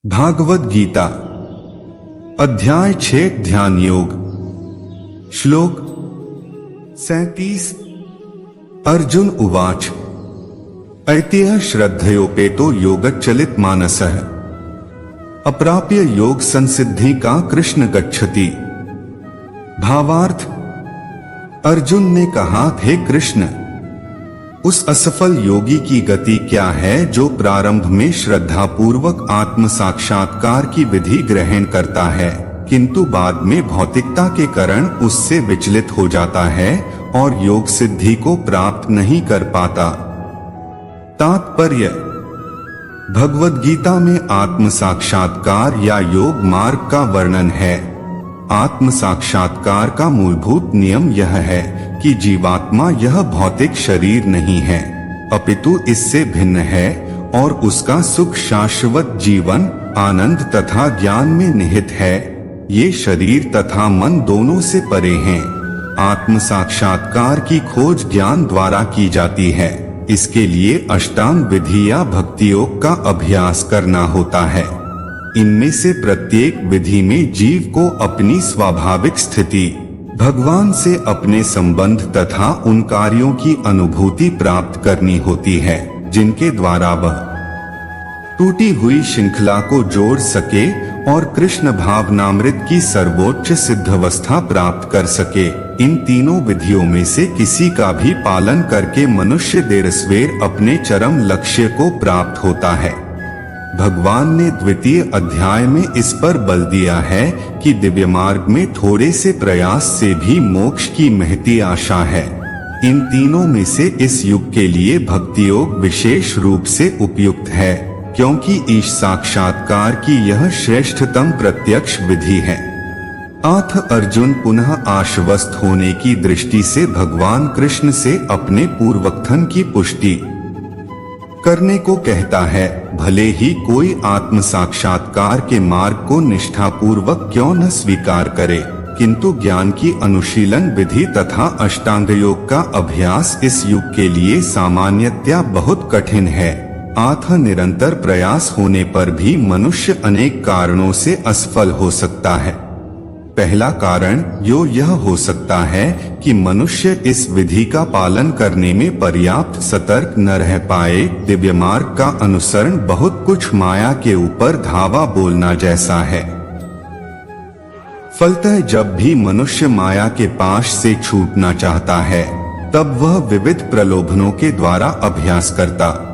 भागवत गीता अध्याय 6 ध्यान योग श्लोक 37 अर्जुन उवाच ऐतिह श्रद्धयोपेतो योगच्चलित मानसः अप्राप्य योग संसिद्धि का कृष्ण गच्छति। भावार्थ अर्जुन ने कहा, हे कृष्ण, उस असफल योगी की गति क्या है जो प्रारंभ में श्रद्धा पूर्वक आत्म साक्षात्कार की विधि ग्रहण करता है, किंतु बाद में भौतिकता के कारण उससे विचलित हो जाता है और योग सिद्धि को प्राप्त नहीं कर पाता। तात्पर्य भगवद गीता में आत्म साक्षात्कार या योग मार्ग का वर्णन है। आत्म साक्षात्कार का मूलभूत नियम यह है कि जीवात्मा यह भौतिक शरीर नहीं है, अपितु इससे भिन्न है और उसका सुख शाश्वत जीवन, आनंद तथा ज्ञान में निहित है। ये शरीर तथा मन दोनों से परे हैं। आत्म साक्षात्कार की खोज ज्ञान द्वारा की जाती है। इसके लिए अष्टांग विधि या भक्ति योग का अभ्यास करना होता है। इनमें से प्रत्येक विधि में जीव को अपनी स्वाभाविक स्थिति, भगवान से अपने संबंध तथा उन कार्यों की अनुभूति प्राप्त करनी होती है जिनके द्वारा वह टूटी हुई श्रृंखला को जोड़ सके और कृष्ण भावनामृत की सर्वोच्च सिद्धावस्था प्राप्त कर सके। इन तीनों विधियों में से किसी का भी पालन करके मनुष्य देर सवेर अपने चरम लक्ष्य को प्राप्त होता है। भगवान ने द्वितीय अध्याय में इस पर बल दिया है कि दिव्य मार्ग में थोड़े से प्रयास से भी मोक्ष की महती आशा है। इन तीनों में से इस युग के लिए भक्ति योग विशेष रूप से उपयुक्त है, क्योंकि ईश साक्षात्कार की यह श्रेष्ठतम प्रत्यक्ष विधि है। अथ अर्जुन पुनः आश्वस्त होने की दृष्टि से भगवान कृष्ण से अपने पूर्वकथन की पुष्टि करने को कहता है। भले ही कोई आत्म साक्षात्कार के मार्ग को निष्ठापूर्वक क्यों न स्वीकार करे, किंतु ज्ञान की अनुशीलन विधि तथा अष्टांग योग का अभ्यास इस युग के लिए सामान्यतया बहुत कठिन है। अतः निरंतर प्रयास होने पर भी मनुष्य अनेक कारणों से असफल हो सकता है। पहला कारण यह हो सकता है कि मनुष्य इस विधि का पालन करने में पर्याप्त सतर्क न रह पाए। दिव्य मार्ग का अनुसरण बहुत कुछ माया के ऊपर धावा बोलना जैसा है। फलतः जब भी मनुष्य माया के पाश से छूटना चाहता है, तब वह विविध प्रलोभनों के द्वारा अभ्यास करता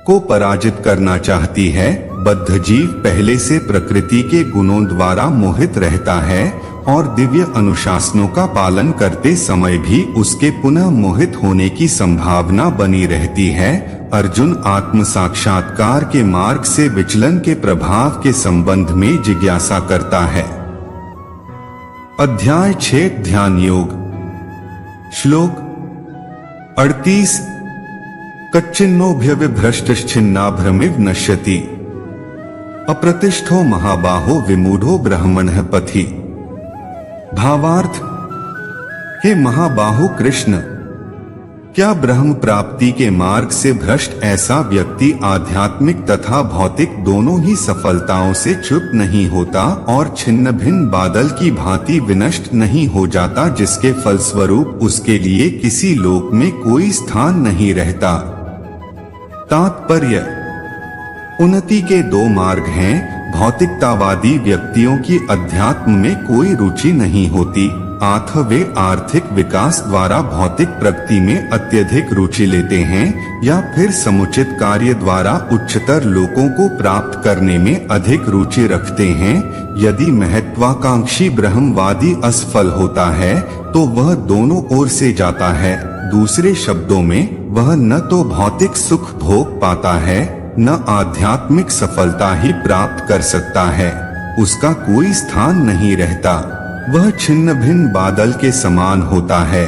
को पराजित करना चाहती है। बद्ध जीव पहले से प्रकृति के गुणों द्वारा मोहित रहता है और दिव्य अनुशासनों का पालन करते समय भी उसके पुनः मोहित होने की संभावना बनी रहती है। अर्जुन आत्म साक्षात्कार के मार्ग से विचलन के प्रभाव के संबंध में जिज्ञासा करता है। अध्याय 6 ध्यान योग श्लोक 38 कच्चिन्नोऽभ्यविभ्रष्टश्चिन्नाभ्रमिव नश्यति अप्रतिष्ठो महाबाहो विमूढ़ो ब्रह्मणः पथि। भावार्थ हे महाबाहु कृष्ण, क्या ब्रह्म प्राप्ति के मार्ग से भ्रष्ट ऐसा व्यक्ति आध्यात्मिक तथा भौतिक दोनों ही सफलताओं से च्युत नहीं होता और छिन्न भिन्न बादल की भांति विनष्ट नहीं हो जाता, जिसके फलस्वरूप उसके लिए किसी लोक में कोई स्थान नहीं रहता। तात्पर्य उन्नति के दो मार्ग हैं। भौतिकतावादी व्यक्तियों की अध्यात्म में कोई रुचि नहीं होती, अतः वे आर्थिक विकास द्वारा भौतिक प्रगति में अत्यधिक रुचि लेते हैं, या फिर समुचित कार्य द्वारा उच्चतर लोकों को प्राप्त करने में अधिक रुचि रखते हैं। यदि महत्वाकांक्षी ब्रह्मवादी असफल होता है तो वह दोनों ओर से जाता है। दूसरे शब्दों में, वह न तो भौतिक सुख भोग पाता है, न आध्यात्मिक सफलता ही प्राप्त कर सकता है। उसका कोई स्थान नहीं रहता। वह छिन्न भिन्न बादल के समान होता है।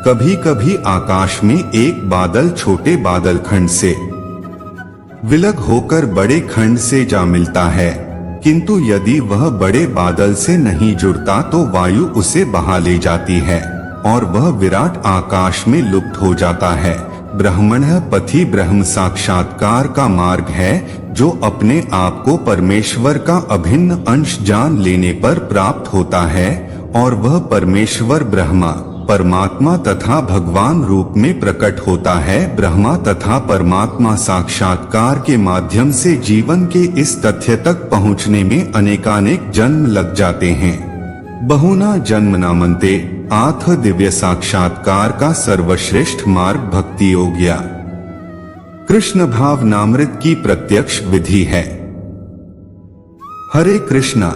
कभी कभी आकाश में एक बादल छोटे बादल खंड से विलग होकर बड़े खंड से जा मिलता है, किंतु यदि वह बड़े बादल से नहीं जुड़ता तो वायु उसे बहा ले जाती है और वह विराट आकाश में लुप्त हो जाता है। ब्रह्मणः पथि ब्रह्म साक्षात्कार का मार्ग है जो अपने आप को परमेश्वर का अभिन्न अंश जान लेने पर प्राप्त होता है, और वह परमेश्वर ब्रह्मा, परमात्मा तथा भगवान रूप में प्रकट होता है। ब्रह्मा तथा परमात्मा साक्षात्कार के माध्यम से जीवन के इस तथ्य तक पहुँचने में अनेकानेक जन्म लग जाते हैं। बहुना जन्म नामन्ते आथ दिव्य साक्षात्कार का सर्वश्रेष्ठ मार्ग भक्ति योग्या कृष्ण भाव नामृत की प्रत्यक्ष विधि है। हरे कृष्णा।